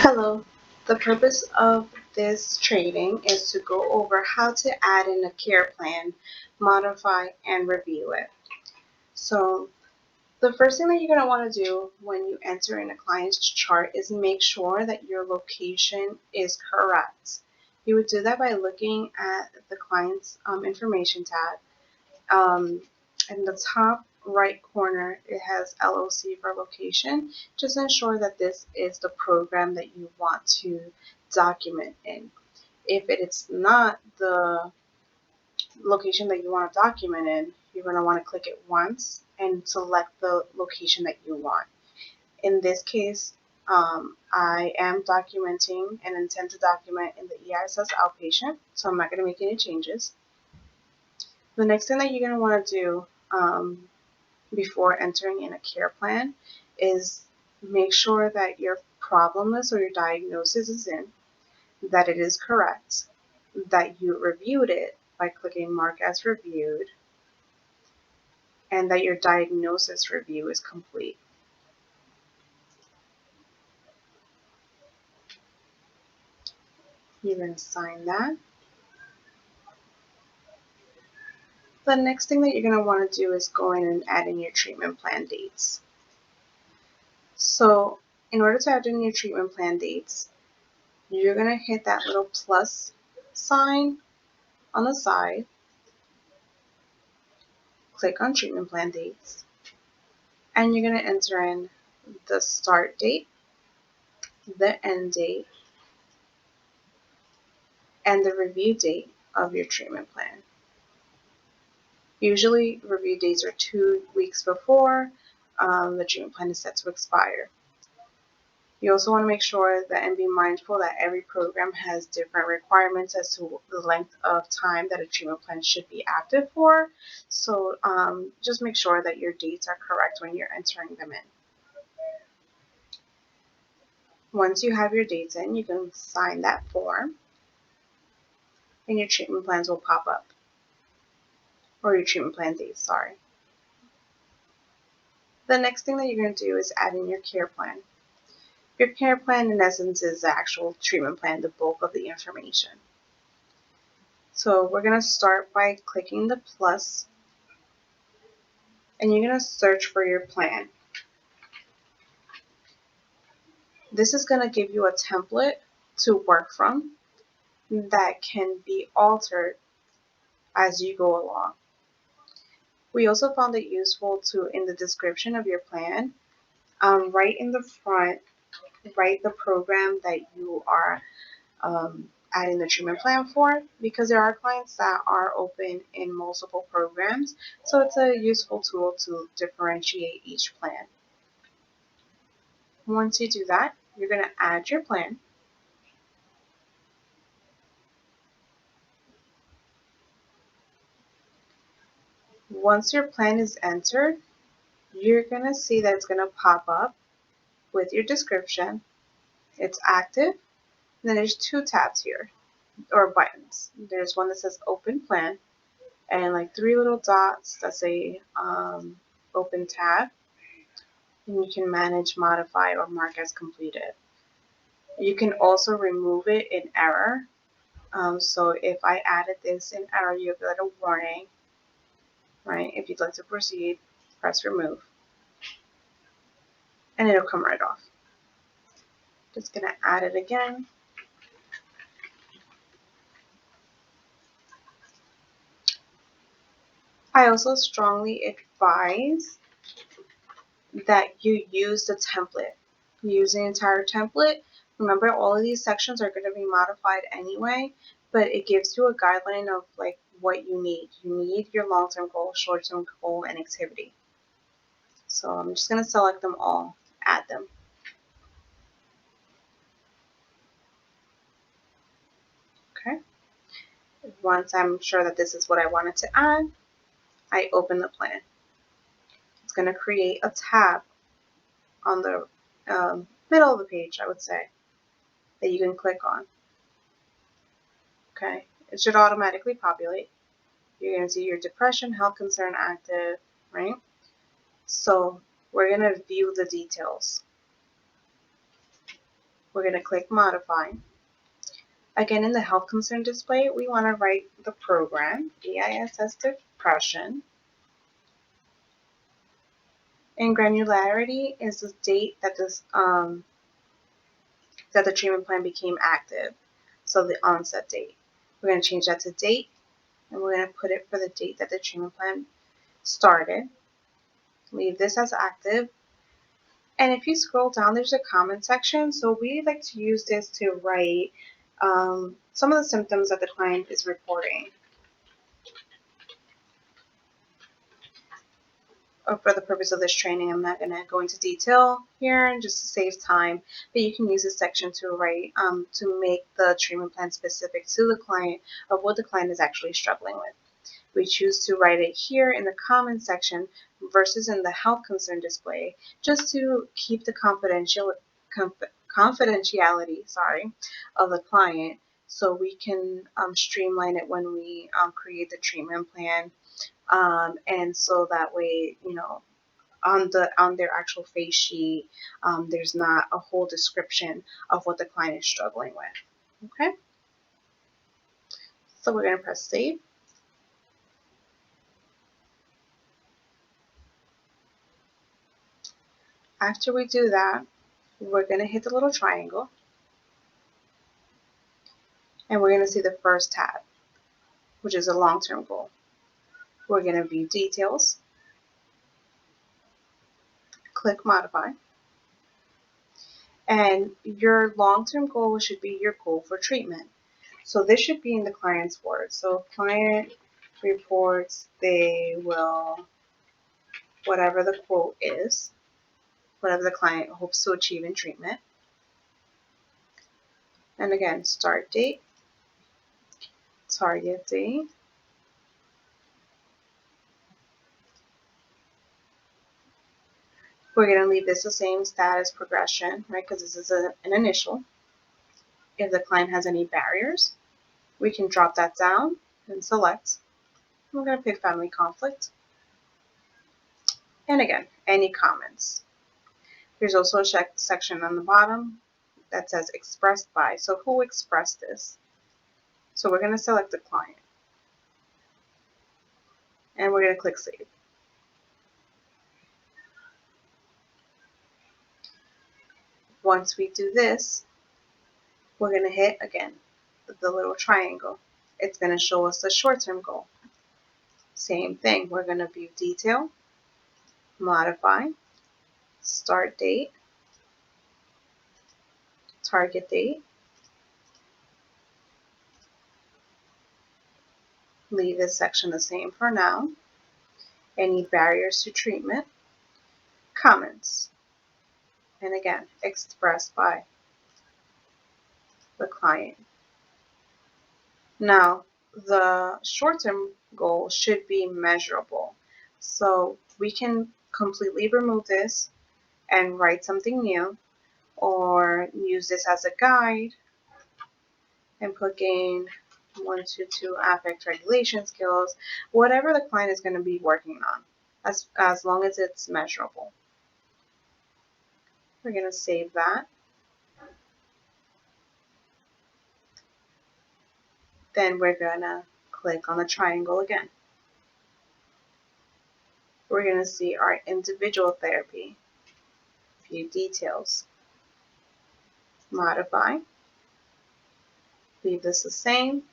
Hello. The purpose of this training is to go over how to add in a care plan, modify, and review it. So the first thing that you're going to want to do when you enter in a client's chart is make sure that your location is correct. You would do that by looking at the client's information tab. In the top right corner, it has LOC for location. Just ensure that this is the program that you want to document in. If it is not the location that you want to document in, you're going to want to click it once and select the location that you want. In this case, I am documenting and intend to document in the EISS outpatient, so I'm not going to make any changes. The next thing that you're going to want to do before entering in a care plan is make sure that your problem list or your diagnosis is in, that it is correct, that you reviewed it by clicking Mark as Reviewed, and that your diagnosis review is complete. You're going to sign that. The next thing that you're going to want to do is go in and add in your treatment plan dates. So in order to add in your treatment plan dates, you're going to hit that little plus sign on the side, click on treatment plan dates, and you're going to enter in the start date, the end date, and the review date of your treatment plan. Usually review dates are 2 weeks before the treatment plan is set to expire. You also want to make sure that and be mindful that every program has different requirements as to the length of time that a treatment plan should be active for. So just make sure that your dates are correct when you're entering them in. Once you have your dates in, you can sign that form and your treatment plans will pop up. Or your treatment plan dates, sorry. The next thing that you're going to do is add in your care plan. Your care plan, in essence, is the actual treatment plan, the bulk of the information. So we're going to start by clicking the plus, and you're going to search for your plan. This is going to give you a template to work from that can be altered as you go along. We also found it useful to, in the description of your plan, right in the front, write the program that you are adding the treatment plan for, because there are clients that are open in multiple programs, so it's a useful tool to differentiate each plan. Once you do that, you're going to add your plan. Once your plan is entered, you're going to see that it's going to pop up with your description. It's active. And then there's 2 tabs here, or buttons. There's one that says Open Plan, and like 3 little dots that say Open Tab. And you can manage, modify, or mark as completed. You can also remove it in error. So if I added this in error, you'll get a warning, right? If you'd like to proceed, press remove, and it'll come right off. Just gonna add it again. I also strongly advise that you use the template. Use the entire template. Remember, all of these sections are going to be modified anyway, but it gives you a guideline of like what you need. You need your long-term goal, short-term goal, and activity. So I'm just going to select them all, add them. Okay. Once I'm sure that this is what I wanted to add, I open the plan. It's going to create a tab on the middle of the page, I would say, that you can click on. Okay. It should automatically populate. You're going to see your depression, health concern active, right? So we're going to view the details. We're going to click Modify. Again, in the Health Concern display, we want to write the program, BISS Depression. And granularity is the date that that the treatment plan became active, so the onset date. We're going to change that to date, and we're going to put it for the date that the treatment plan started. Leave this as active. And if you scroll down, there's a comment section. So we like to use this to write some of the symptoms that the client is reporting. For the purpose of this training, I'm not going to go into detail here and just to save time, but you can use this section to write, to make the treatment plan specific to the client of what the client is actually struggling with. We choose to write it here in the comment section versus in the health concern display, just to keep the confidentiality of the client, so we can streamline it when we create the treatment plan, and so that way, you know, on their actual face sheet, there's not a whole description of what the client is struggling with. Okay, so we're going to press save. After we do that, we're going to hit the little triangle, and we're going to see the first tab, which is a long-term goal. We're going to view details, click modify, and your long-term goal should be your goal for treatment. So this should be in the client's words. So client reports they will, whatever the quote is, whatever the client hopes to achieve in treatment. And again, start date, target date, we're going to leave this the same status progression, right, because this is an initial. If the client has any barriers, we can drop that down and select. We're going to pick family conflict. And again, any comments. There's also a section on the bottom that says expressed by. So who expressed this? So we're going to select the client. And we're going to click save. Once we do this, we're going to hit, again, the little triangle. It's going to show us the short-term goal. Same thing. We're going to view detail, modify, start date, target date, leave this section the same for now, any barriers to treatment, comments, and again, expressed by the client. Now, the short-term goal should be measurable. So we can completely remove this and write something new, or use this as a guide and put gain 122 affect regulation skills, whatever the client is going to be working on, as long as it's measurable. We're going to save that. Then we're going to click on the triangle again. We're going to see our individual therapy, view details, modify, leave this the same.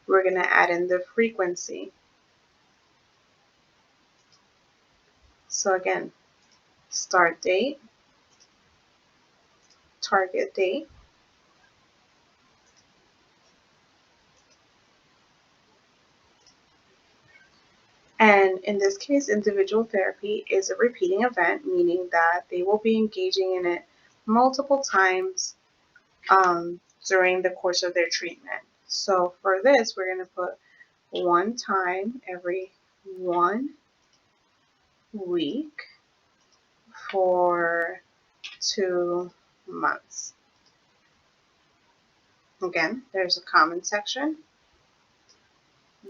We're going to add in the frequency. So again, start date, target date, and in this case, individual therapy is a repeating event, meaning that they will be engaging in it multiple times during the course of their treatment. So for this, we're going to put one time every 1 week for 2 months. Again, there's a comment section,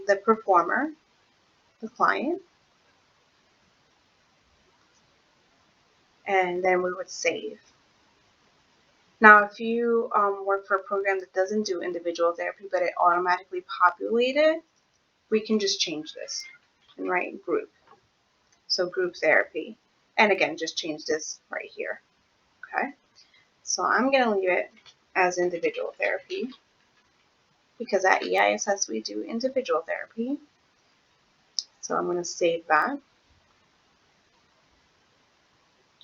the performer, the client, and then we would save. Now, if you work for a program that doesn't do individual therapy, but it automatically populated, we can just change this and write group. So group therapy. And again, just change this right here. Okay. So I'm going to leave it as individual therapy because at EISS we do individual therapy. So I'm going to save that.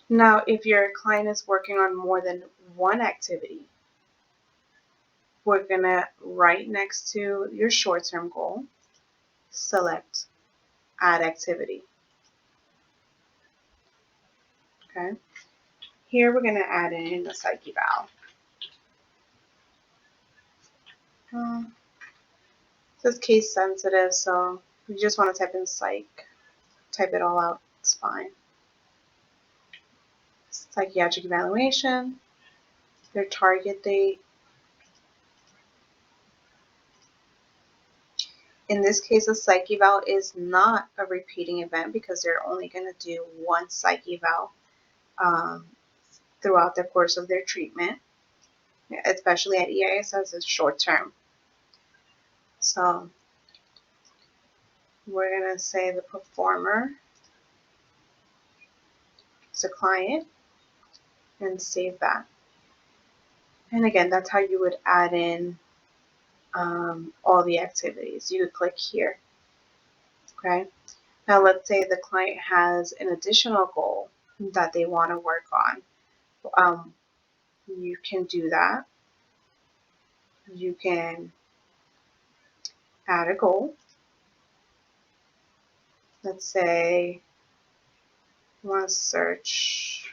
Now, if your client is working on more than one activity, we're going to write next to your short-term goal, select add activity. Okay. Here we're going to add in the psych eval. This is case sensitive, so you just want to type in psych, type it all out, it's fine. Psychiatric evaluation, their target date. In this case, a psych eval is not a repeating event because they're only going to do one psych eval throughout the course of their treatment, especially at EISS, it's short term. So we're going to say the performer is a client and save that. And again, that's how you would add in all the activities. You would click here. Okay. Now let's say the client has an additional goal that they want to work on. You can do that. You can add a goal. Let's say you want to search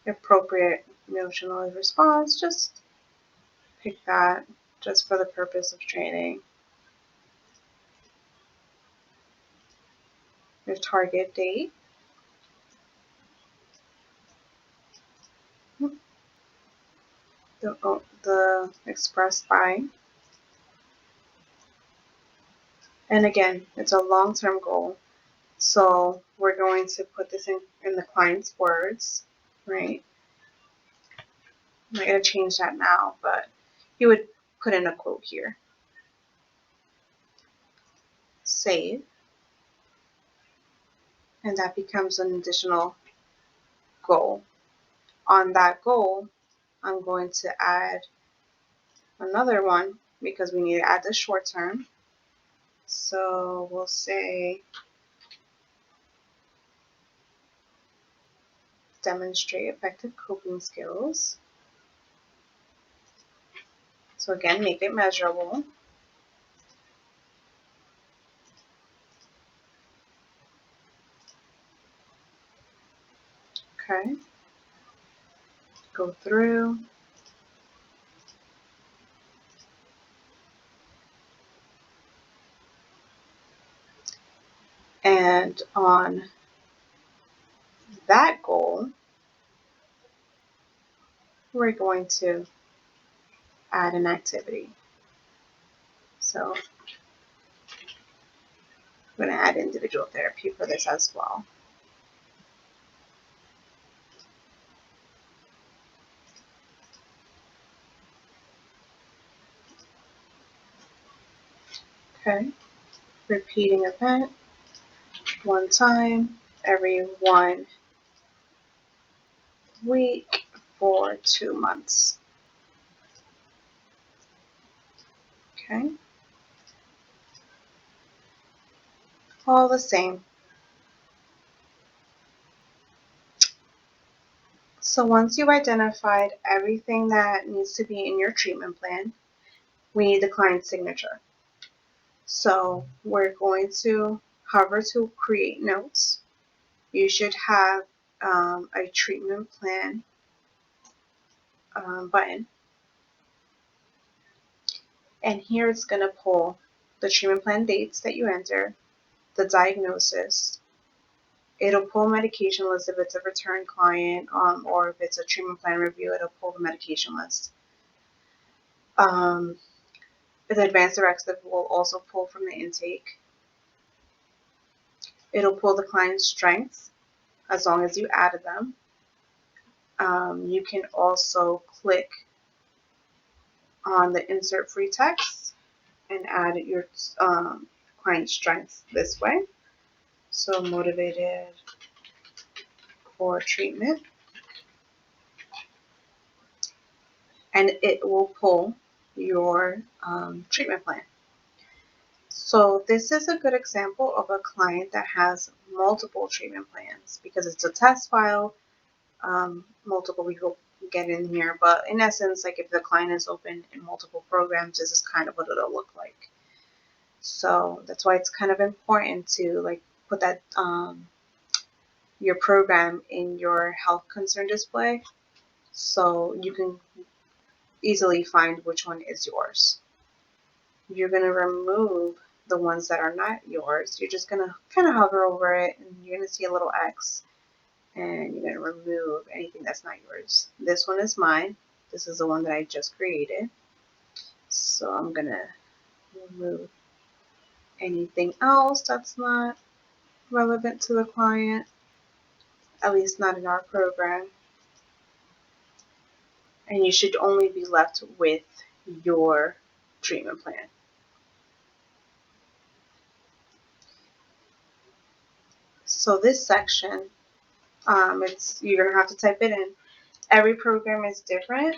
appropriate emotional response. Just pick that just for the purpose of training. Your target date. The expressed by. And again, it's a long-term goal. So we're going to put this in the client's words, right? I'm not going to change that now, but you would put in a quote here. Save. And that becomes an additional goal. On that goal, I'm going to add another one because we need to add the short term. So we'll say demonstrate effective coping skills. So again, make it measurable. Okay. Go through. And on that goal, we're going to add an activity. So I'm going to add individual therapy for this as well. Okay. Repeating event, one time, every 1 week for 2 months. Okay. All the same. So once you've identified everything that needs to be in your treatment plan, we need the client's signature. So we're going to hover to create notes. You should have a treatment plan button. And here it's going to pull the treatment plan dates that you enter, the diagnosis. It'll pull medication list if it's a return client, or if it's a treatment plan review, it'll pull the medication list. The advanced directive will also pull from the intake. It'll pull the client's strengths as long as you added them. You can also click on the insert free text and add your client strengths this way. So motivated for treatment, and it will pull your treatment plan. So this is a good example of a client that has multiple treatment plans because it's a test file. Multiple we will get in here, but in essence, like if the client is open in multiple programs, this is kind of what it'll look like. So that's why it's kind of important to like put that your program in your health concern display so you can easily find which one is yours. You're going to remove the ones that are not yours. You're just going to kind of hover over it and you're going to see a little X and you're going to remove anything that's not yours. This one is mine. This is the one that I just created. So I'm going to remove anything else that's not relevant to the client, at least not in our program. And you should only be left with your treatment plan. So this section, you're gonna have to type it in. Every program is different,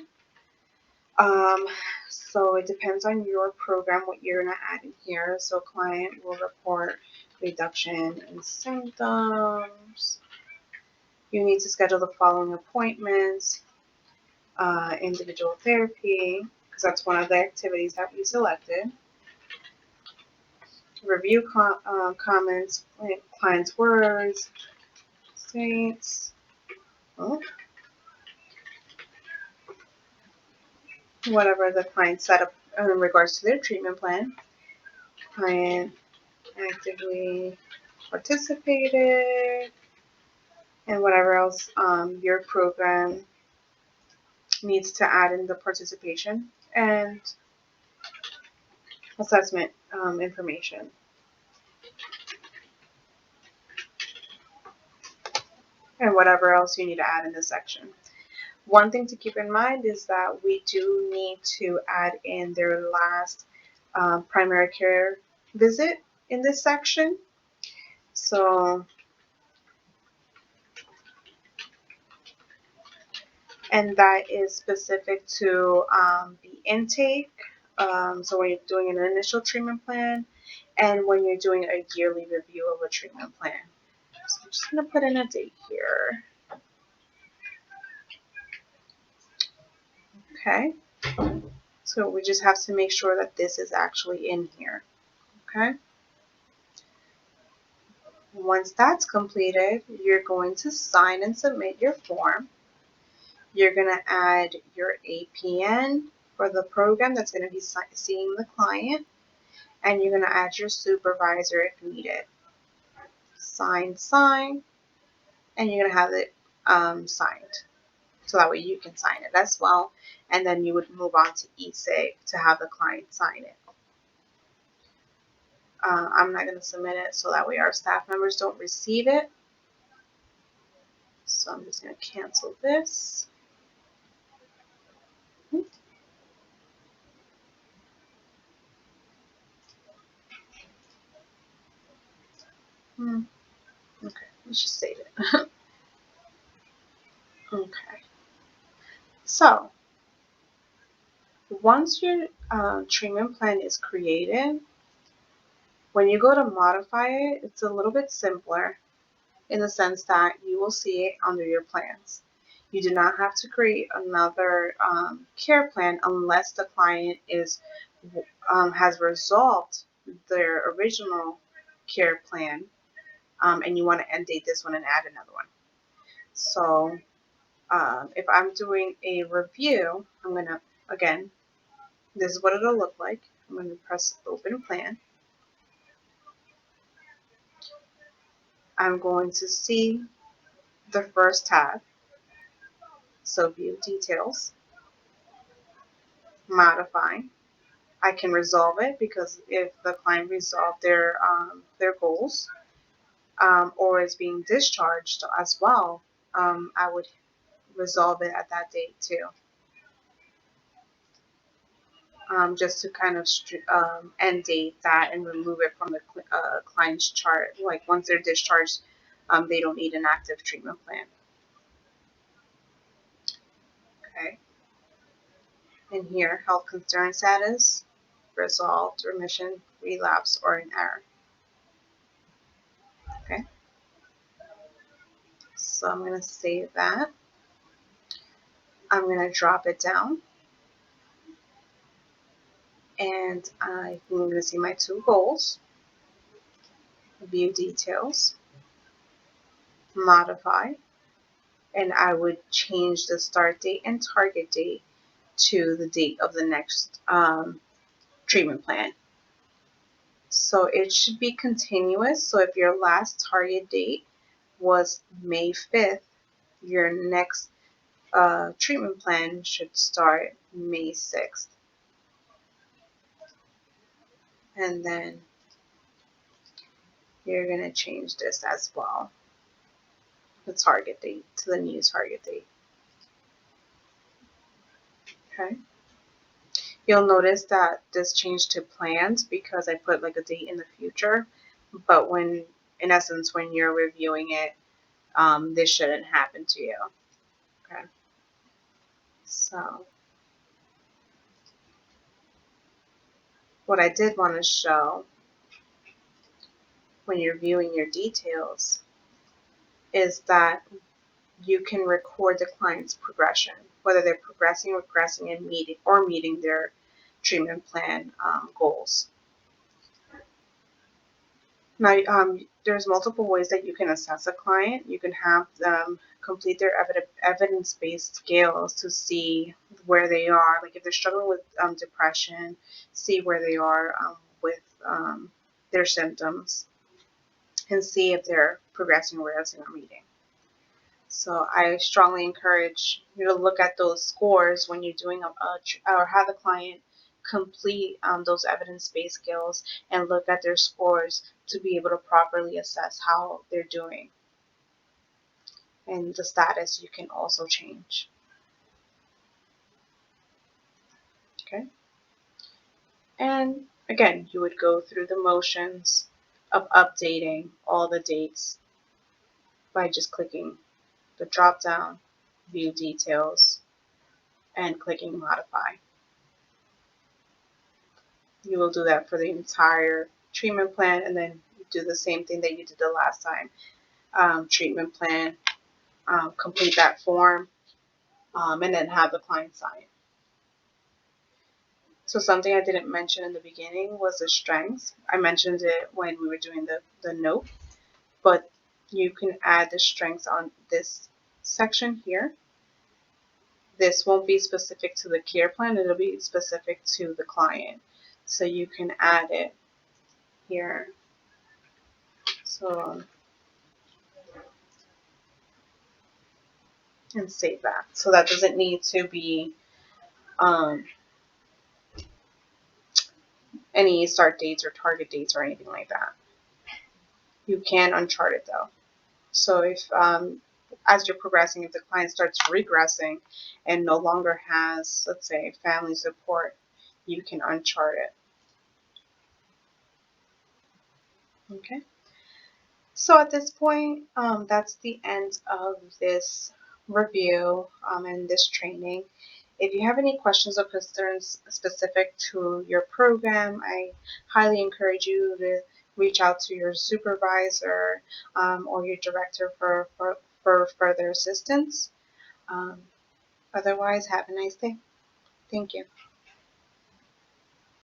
so it depends on your program what you're gonna add in here. So client will report reduction in symptoms. You need to schedule the following appointments. Individual therapy, because that's one of the activities that we selected. Review comments, client's words, states, whatever the client set up in regards to their treatment plan. Client actively participated, and whatever else your program needs to add in the participation and assessment information. And whatever else you need to add in this section. One thing to keep in mind is that we do need to add in their last primary care visit in this section. So, and that is specific to the intake. So when you're doing an initial treatment plan and when you're doing a yearly review of a treatment plan. So I'm just going to put in a date here. Okay. So we just have to make sure that this is actually in here. Okay. Once that's completed, you're going to sign and submit your form. You're going to add your APN for the program that's going to be seeing the client, and you're going to add your supervisor if needed. Sign, and you're going to have it signed. So that way you can sign it as well, and then you would move on to eSig to have the client sign it. I'm not going to submit it so that way our staff members don't receive it. So I'm just going to cancel this. Okay, let's just save it. Okay. So once your treatment plan is created, when you go to modify it, it's a little bit simpler in the sense that you will see it under your plans. You do not have to create another care plan unless the client has resolved their original care plan and you want to end date this one and add another one. So if I'm doing a review, I'm going to, again, this is what it'll look like. I'm going to press open plan. I'm going to see the first tab. So view details, modify. I can resolve it because if the client resolved their goals, or is being discharged as well, I would resolve it at that date too. Just to kind of end date that and remove it from the client's chart. Like once they're discharged, they don't need an active treatment plan. Okay. And here, health concern status, resolved, remission, relapse, or an error. Okay. So I'm going to save that. I'm going to drop it down. And I'm going to see my two goals. View details, modify, and I would change the start date and target date to the date of the next treatment plan. So it should be continuous. So if your last target date was May 5th, your next treatment plan should start May 6th. And then you're going to change this as well, the target date to the new target date. Okay. You'll notice that this changed to planned because I put like a date in the future, but when, in essence, when you're reviewing it, this shouldn't happen to you. Okay. So what I did want to show when you're viewing your details is that you can record the client's progression, whether they're progressing, regressing, and meeting their treatment plan goals. Now, there's multiple ways that you can assess a client. You can have them complete their evidence-based scales to see where they are. Like if they're struggling with depression, see where they are with their symptoms, and see if they're progressing, regressing, or meeting. So I strongly encourage you to look at those scores when you're doing or have a client complete those evidence-based skills and look at their scores to be able to properly assess how they're doing. And the status you can also change. Okay. And again, you would go through the motions of updating all the dates by just clicking the drop down, view details, and clicking modify. You will do that for the entire treatment plan, and then do the same thing that you did the last time. Treatment plan, complete that form, and then have the client sign. So something I didn't mention in the beginning was the strengths. I mentioned it when we were doing the note, but you can add the strengths on this section here. This won't be specific to the care plan, it'll be specific to the client. So you can add it here. So and save that. So that doesn't need to be any start dates or target dates or anything like that. You can unchart it though. So if as you're progressing, if the client starts regressing and no longer has, let's say, family support, you can unchart it. Okay. So at this point, that's the end of this review and this training. If you have any questions or concerns specific to your program, I highly encourage you to reach out to your supervisor or your director for further assistance. Otherwise, have a nice day. Thank you.